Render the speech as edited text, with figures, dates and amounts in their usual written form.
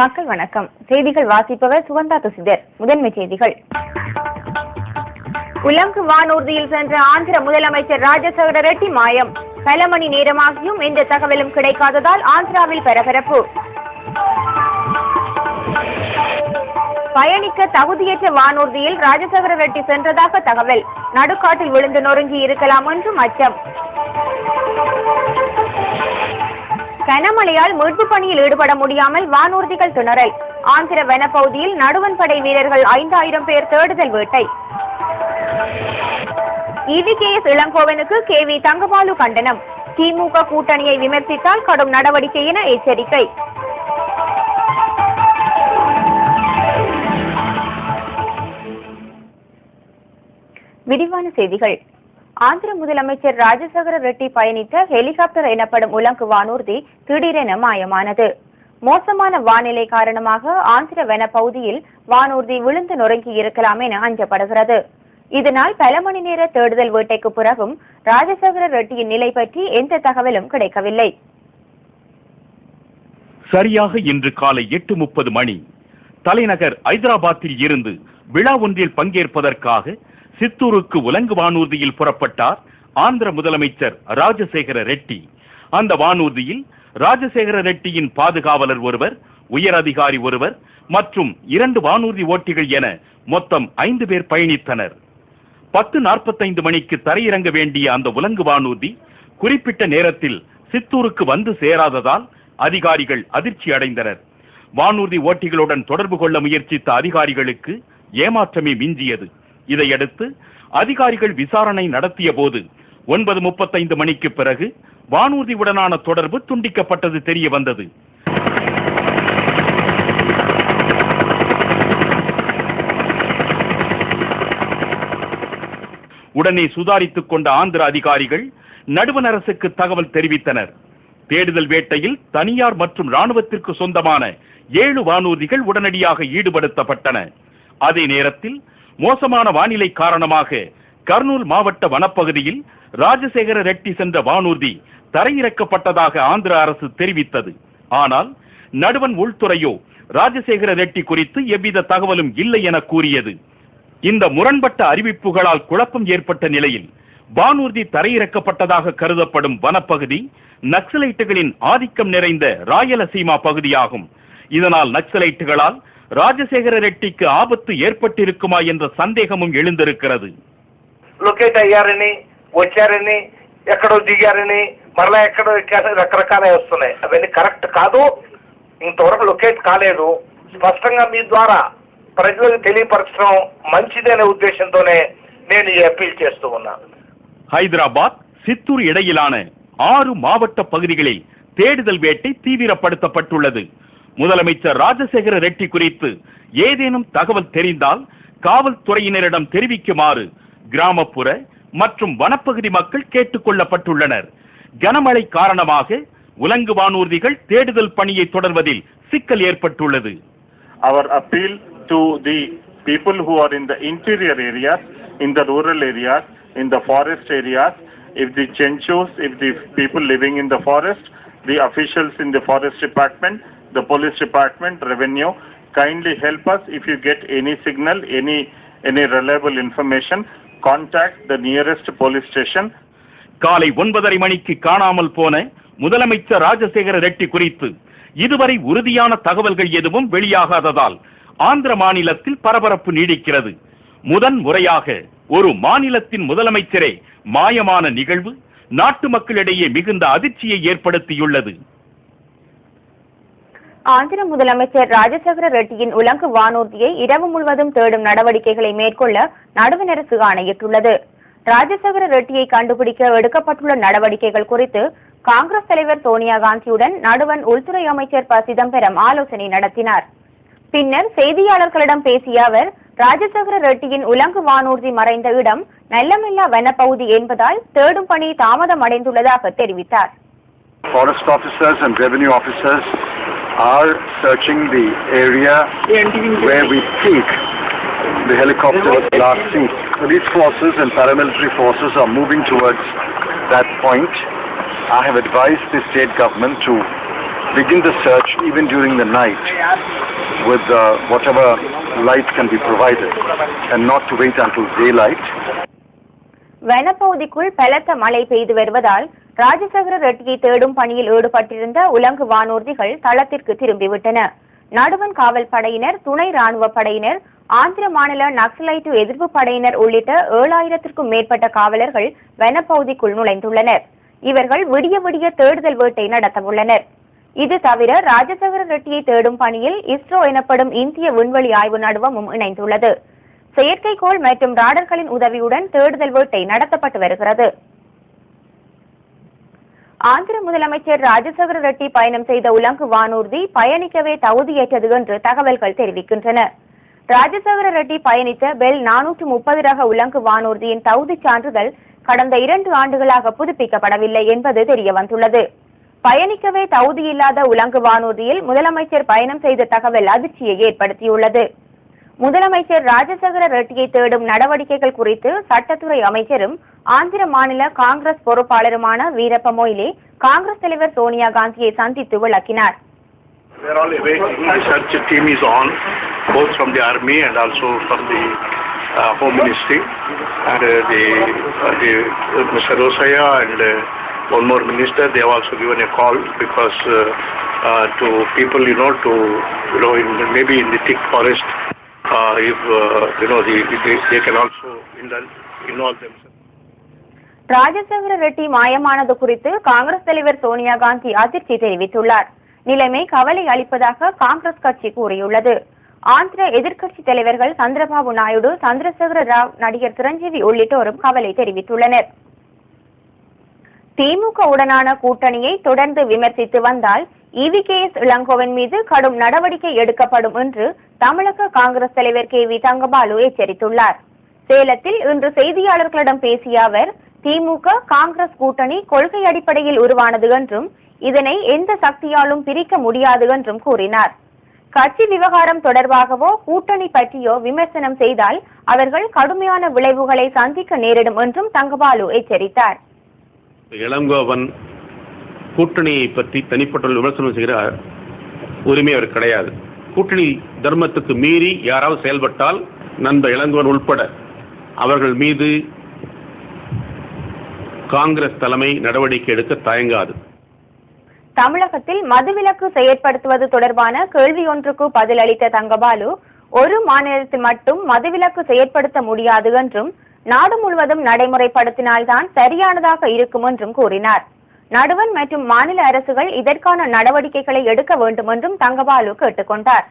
மக்கள் வணக்கம். செய்திகள் வாசிப்பவர் சுகந்தா துசிதர். முதன்மை செய்திகள். உலங்கு வானூர்தியில் சென்ற ஆந்திர முதலமைச்சர் ராஜசேகர ரெட்டி மாயம். பல மணி நேரமாகியும் எந்த தகவலும் கிடைக்காததால் ஆந்திராவில் பரபரப்பு. பயணிக்க தகுதியற்ற வானூர்தியில் ராஜசேகர ரெட்டி சென்றதாக தகவல். நடுக்காட்டில் விழுந்து நொறுங்கி இருக்கலாம் என்றும் அச்சம். கனமழையால் மீட்பு பணியில் ஈடுபட முடியாமல் வானூர்திகள் திணறல். ஆந்திர வனப்பகுதியில் நடுவன் படை வீரர்கள் 5000 பேர் தேடுதல் வேட்டை. EVKS இளங்கோவனுக்கு KV தங்கபாலு கண்டனம். திமுக கூட்டணியை விமர்சித்தால் கடும் நடவடிக்கை என எச்சரிக்கை. விரிவான செய்திகள். ஆந்திர முதலமைச்சர் ராஜசேகர ரெட்டி பயணித்த ஹெலிகாப்டர் எனப்படும் உலங்கு வானூர்தி திடீரென மாயமானது. மோசமான வானிலை காரணமாக ஆந்திர வனப்பகுதியில் வானூர்தி விழுந்து நொறுங்கி இருக்கலாம் என அஞ்சப்படுகிறது. இதனால் பல மணி நேர தேடுதல் வேட்டைக்கு பிறகும் ராஜசேகர ரெட்டியின் நிலை பற்றி எந்த தகவலும் கிடைக்கவில்லை. சரியாக இன்று காலை 8:30 மணி தலைநகர் ஐதராபாத்தில் இருந்து விழா ஒன்றில் பங்கேற்பதற்காக சித்தூருக்கு உலங்கு வானூர்தியில் புறப்பட்டார் ஆந்திர முதலமைச்சர் ராஜசேகர ரெட்டி. அந்த வானூர்தியில் ராஜசேகர ரெட்டியின் பாதுகாவலர் ஒருவர், உயர் அதிகாரி ஒருவர் மற்றும் 2 வானூர்தி ஓட்டிகள் என மொத்தம் 5 பேர் பயணித்தனர். 10:45 மணிக்கு தரையிறங்க வேண்டிய அந்த உலங்கு வானூர்தி குறிப்பிட்ட நேரத்தில் சித்தூருக்கு வந்து சேராததால் அதிகாரிகள் அதிர்ச்சி அடைந்தனர். வானூர்தி ஓட்டிகளுடன் தொடர்பு கொள்ள முயற்சித்த அதிகாரிகளுக்கு ஏமாற்றமே மிஞ்சியது. இதையடுத்து அதிகாரிகள் விசாரணை நடத்திய போது 9:35 மணிக்கு பிறகு வானூர்தியுடனான தொடர்பு துண்டிக்கப்பட்டது தெரிய வந்தது. உடனே சுதாரித்துக் கொண்ட ஆந்திர அதிகாரிகள் நடுவண் அரசுக்கு தகவல் தெரிவித்தனர். தேடுதல் வேட்டையில் தனியார் மற்றும் ராணுவத்திற்கு சொந்தமான 7 வானூர்திகள் உடனடியாக ஈடுபடுத்தப்பட்டன. அதே நேரத்தில் மோசமான வானிலை காரணமாக கர்னூல் மாவட்ட வனப்பகுதியில் ராஜசேகர ரெட்டி சென்ற வானூர்தி தரையிறக்கப்பட்டதாக ஆந்திர அரசு தெரிவித்தது. ஆனால் நடுவண் உள்துறையோ ராஜசேகர ரெட்டி குறித்து எவ்வித தகவலும் இல்லை என கூறியது. இந்த முரண்பட்ட அறிவிப்புகளால் குழப்பம் ஏற்பட்ட நிலையில் வானூர்தி தரையிறக்கப்பட்டதாக கருதப்படும் வனப்பகுதி நக்சலைட்டுகளின் ஆதிக்கம் நிறைந்த ராயலசீமா பகுதியாகும். இதனால் நக்சலைட்டுகளால் రాజశేఖర రెడ్డికి ఆపత్తు ఏర్పట్టిరుకుమా என்ற సందేహமும் எழுந்திருக்கிறது. లొకేట్ అయ్యారని, వచ్చారని, ఎక్కడో దిగారని, మరలా ఎక్కడో ఎక్కారని రకరకాల వస్తున్నాయి. అవన్నీ కరెక్ట్ కాదు. ఇంతవరకు లొకేట్ కాలేదు. స్పష్టంగా మీ ద్వారా ప్రజలకు తెలియపరచడం మంచిదనే ఉద్దేశంతోనే నేను ఈ అప్పీల్ చేస్తూ ఉన్నాను. ஹைதராபாத் சித்தூர் இடையிலான 6 மாவட்ட பகுதிகளில் தேடுதல் வேட்டை தீவிரப்படுத்தப்பட்டுள்ளது. முதலமைச்சர் ராஜசேகர ரெட்டி குறித்து ஏதேனும் தகவல் தெரிந்தால் காவல்துறையினரிடம் தெரிவிக்குமாறு கிராமப்புற மற்றும் வனப்பகுதி மக்கள் கேட்டுக் கொள்ளப்பட்டுள்ளனர். கனமழை காரணமாக உலங்கு வானூர்திகள் தேடுதல் பணியை தொடர்வதில் சிக்கல் ஏற்பட்டுள்ளது. Our appeal to the people who are in the interior areas, in the rural areas, in the forest areas, if the Chenchos, if the people living in the forest, the officials in the forest department, the police department, revenue, kindly help us. If you get any signal, any reliable information, contact the nearest police station. காலை 9:30 மணிக்கு காணாமல் போன முதலமைச்சர் ராஜசேகர ரெட்டி குறித்து இதுவரை உறுதியான தகவல்கள் எதுவும் வெளியாகாததால் ஆந்திர மாநிலத்தில் பரபரப்பு நீடிக்கிறது. முதன் முறையாக ஒரு மாநிலத்தின் முதலமைச்சரே மாயமான நிகழ்வு நாட்டு மக்களிடையே மிகுந்த அதிர்ச்சியை ஏற்படுத்தியுள்ளது. ஆந்திர முதலமைச்சர் ராஜசேகர ரெட்டியின் உலங்கு வானூர்தியை இரவு முழுவதும் தேடும் நடவடிக்கைகளை மேற்கொள்ள நடுவண் அரசு ஆணையிட்டுள்ளது. ராஜசேகர ரெட்டியை கண்டுபிடிக்க எடுக்கப்பட்டுள்ள நடவடிக்கைகள் குறித்து காங்கிரஸ் தலைவர் சோனியா காந்தியுடன் நடுவண் உள்துறை அமைச்சர் ப. சிதம்பரம் ஆலோசனை நடத்தினார். பின்னர் செய்தியாளர்களிடம் பேசிய அவர், ராஜசேகர ரெட்டியின் உலங்கு வானூர்தி மறைந்த இடம் நல்லமில்லா வனப்பகுதி என்பதால் தேடும் பணி தாமதம் அடைந்துள்ளதாக தெரிவித்தார். Forest officers and revenue officers are searching the area where we think the helicopter was last seen. Police forces and paramilitary forces are moving towards that point. I have advised the state government to begin the search even during the night with whatever light can be provided and not to wait until daylight. வனப்பகுதிக்குள் பலத்த மழை பெய்து வருவதால் ராஜசேகர ரெட்டியை தேடும் பணியில் ஈடுபட்டிருந்த உலங்கு வானூர்திகள் தளத்திற்கு திரும்பிவிட்டன. நடுவன் காவல் படையினர், துணை ராணுவ படையினர், ஆந்திர மாநில நக்சலைட்டு எதிர்ப்பு படையினர் உள்ளிட்ட 7000க்கும் மேற்பட்ட காவலர்கள் வனப்பகுதிக்குள் நுழைந்துள்ளனர். இவர்கள் விடிய விடிய தேடுதல் வேட்டை நடத்தவுள்ளனர். இது தவிர ராஜசேகர ரெட்டியை தேடும் பணியில் இஸ்ரோ எனப்படும் இந்திய விண்வெளி ஆய்வு நடுவமும் இணைந்துள்ளது. செயற்கைக்கோள் மற்றும் ராடர்களின் உதவியுடன் தேடுதல் வேட்டை நடத்தப்பட்டு வருகிறது. ஆந்திர முதலமைச்சர் ராஜசேகர ரெட்டி பயணம் செய்த உலங்கு வானூர்தி பயணிக்கவே தகுதியற்றது என்று தகவல்கள் தெரிவிக்கின்றன. ராஜசேகர ரெட்டி பயணித்த பெல் 430 ரக உலங்கு வானூர்தியின் தகுதிச் சான்றிதழ் கடந்த 2 ஆண்டுகளாக புதுப்பிக்கப்படவில்லை என்பது தெரியவந்துள்ளது. பயணிக்கவே தகுதியில்லாத உலங்கு வானூர்தியில் முதலமைச்சர் பயணம் செய்த தகவல் அதிர்ச்சியை ஏற்படுத்தியுள்ளது. முதலமைச்சர் ராஜசேகர ரெட்டியை தேடும் நடவடிக்கைகள் குறித்து சட்டத்துறை அமைச்சரும் ஆந்திர மாநில காங்கிரஸ் பொறுப்பாளருமான வீரப்ப மொய்லி காங்கிரஸ் தலைவர் சோனியா காந்தியை சந்தித்து விளக்கினார். We are all awaiting. The search team is on, both from the army and also from the Home Ministry. And Mr. Rosaya and one more minister, they have also given a call because to people, maybe in the thick forest, if they can also involve themselves. Rajasekhara Reddy மாயமானது குறித்து காங்கிரஸ் தலைவர் சோனியா காந்தி அதிர்ச்சி தெரிவித்துள்ளார். நிலைமை கவலை அளிப்பதாக காங்கிரஸ் கட்சி கூறியுள்ளது. ஆந்திர எதிர்க்கட்சி தலைவர்கள் சந்திரபாபு நாயுடு, சந்திரசேகர ராவ், நடிகர் சிரஞ்சீவி உள்ளிட்டோரும் கவலை தெரிவித்துள்ளனர். திமுக உடனான கூட்டணியை தொடர்ந்து விமர்சித்து வந்தால் EVKS இளங்கோவன் மீது கடும் நடவடிக்கை எடுக்கப்படும் என்று தமிழக காங்கிரஸ் தலைவர் KV தங்கபாலு எச்சரித்துள்ளார். சேலத்தில் இன்று செய்தியாளர்களிடம் பேசிய அவர், திமுக காங்கிரஸ் கூட்டணி கொள்கை அடிப்படையில் உருவானது என்றும் இதனை எந்த சக்தியாலும் பிரிக்க முடியாது என்றும் கூறினார். கட்சி விவகாரம் தொடர்பாகவோ கூட்டணி பற்றியோ விமர்சனம் செய்தால் அவர்கள் கடுமையான விளைவுகளை சந்திக்க நேரிடும் என்றும் தங்கபாலு எச்சரித்தார். இளங்கோவன் கூட்டணியை பற்றி தனிப்பட்ட விமர்சனம் செய்கிற உரிமை அவர் கிடையாது. கூட்டணி தர்மத்துக்கு மீறி யாராவது செயல்பட்டால் நண்பர் இளங்கோவன் உள்பட அவர்கள் மீது காங்கிரஸ் தலைமை நடவடிக்கை எடுக்க தயங்காது. தமிழகத்தில் மதுவிலக்கு செயற்படுத்துவது தொடர்பான கேள்வி ஒன்றுக்கு பதிலளித்த தங்கபாலு, ஒரு மாநிலத்தில் மட்டும் மதுவிலக்கு செயற்படுத்த முடியாது என்றும் நாடு முழுவதும் நடைமுறைப்படுத்தினால்தான் சரியானதாக இருக்கும் என்றும் கூறினார். நடுவன் மற்றும் மாநில அரசுகள் இதற்கான நடவடிக்கைகளை எடுக்க வேண்டும் என்றும் தங்கபாலு கேட்டுக்கொண்டார்.